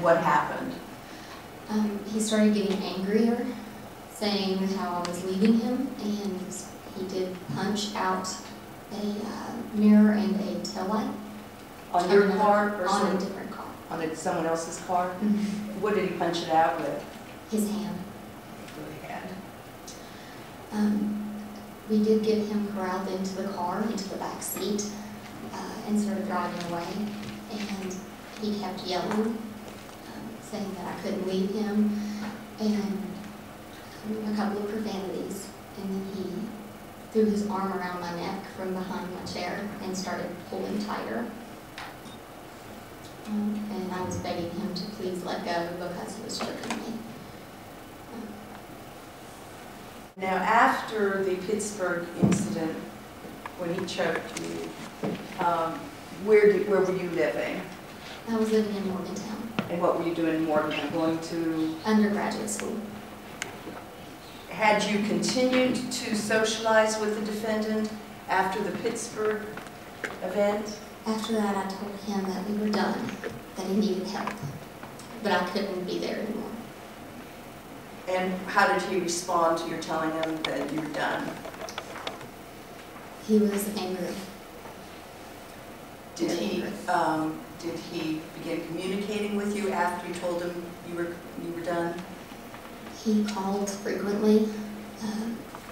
What happened? He started getting angrier, saying how I was leaving him, and he did punch out a mirror and a taillight. On your car? Or on a different car. On someone else's car? Mm-hmm. What did he punch it out with? His hand. Really had. We did get him corralled into the car, into the back seat, and started driving away. And he kept yelling, saying that I couldn't leave him, and a couple of profanities. And then he threw his arm around my neck from behind my chair and started pulling tighter. And I was begging him to please let go because he was choking me. Now, after the Pittsburgh incident, when he choked you, where were you living? I was living in Morgantown. And what were you doing in Morgantown? Going to undergraduate school. Had you continued to socialize with the defendant after the Pittsburgh event? After that, I told him that we were done, that he needed help, but I couldn't be there anymore. And how did he respond to your telling him that you were done? He was angry. Did he begin communicating with you after you told him you were done? He called frequently,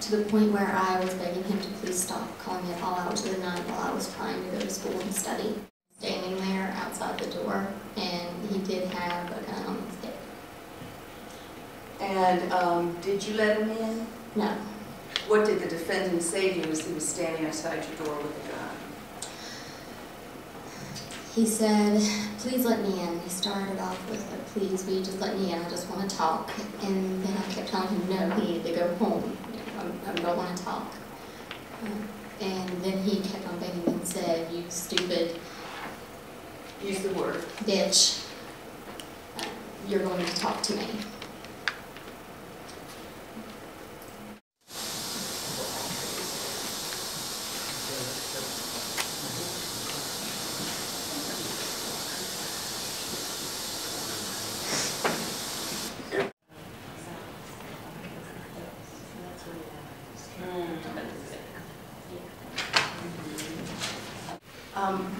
to the point where I was begging him to please stop calling at all hours of the night while I was trying to go to school and study. Standing there outside the door, and he did have a gun on his hip. And did you let him in? No. What did the defendant say to you as he was standing outside your door with a gun? He said, please let me in. He started off with, please, will you just let me in? I just want to talk. And then I kept telling him, no, he needed to go home. I don't want to talk. And then he kept on begging and said, you stupid, use the word, bitch, you're going to talk to me.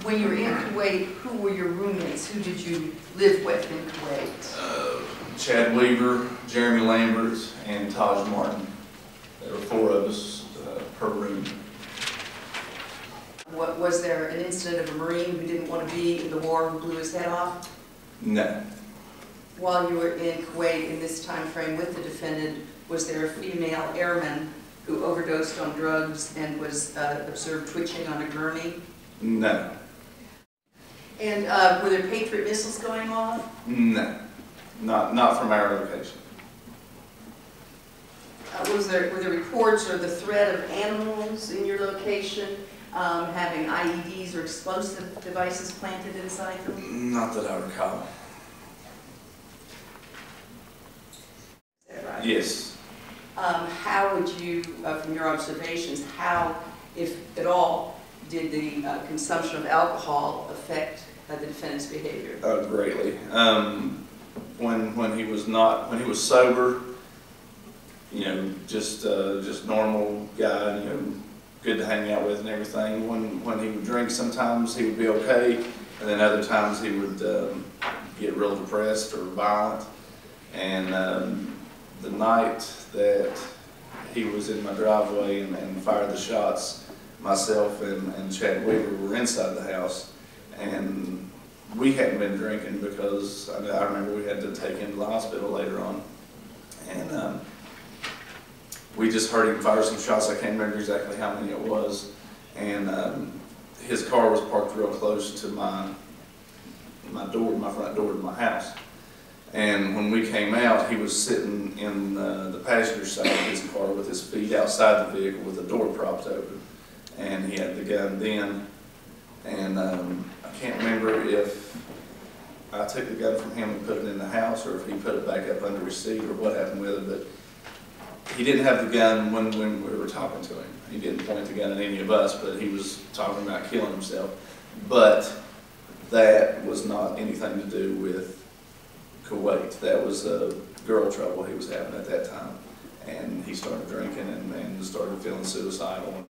When you were in Kuwait, who were your roommates? Who did you live with in Kuwait? Chad Weaver, Jeremy Lambert, and Taj Martin. There were 4 of us per room. Was there an incident of a Marine who didn't want to be in the war who blew his head off? No. While you were in Kuwait in this time frame with the defendant, was there a female airman who overdosed on drugs and was observed twitching on a gurney? No. And were there Patriot missiles going off? No. Not from our location. Were there reports or the threat of animals in your location having IEDs or explosive devices planted inside them? Not that I recall. Is that right? Yes. How would you, from your observations, how, if at all, did the consumption of alcohol affect the defendant's behavior? Greatly. When he was sober, you know, just normal guy, you know, good to hang out with and everything. When he would drink, sometimes he would be okay, and then other times he would get real depressed or violent. And the night that he was in my driveway and fired the shots, myself and Chad Weaver were inside the house, and we hadn't been drinking because I remember we had to take him to the hospital later on. And we just heard him fire some shots. I can't remember exactly how many it was. And his car was parked real close to my front door to my house. And when we came out, he was sitting in the passenger side of his car with his feet outside the vehicle with the door propped open. And he had the gun then. And I can't remember if I took the gun from him and put it in the house or if he put it back up under his seat or what happened with it. But he didn't have the gun when we were talking to him. He didn't point the gun at any of us, but he was talking about killing himself. But that was not anything to do with Kuwait. That was girl trouble he was having at that time. And he started drinking and started feeling suicidal.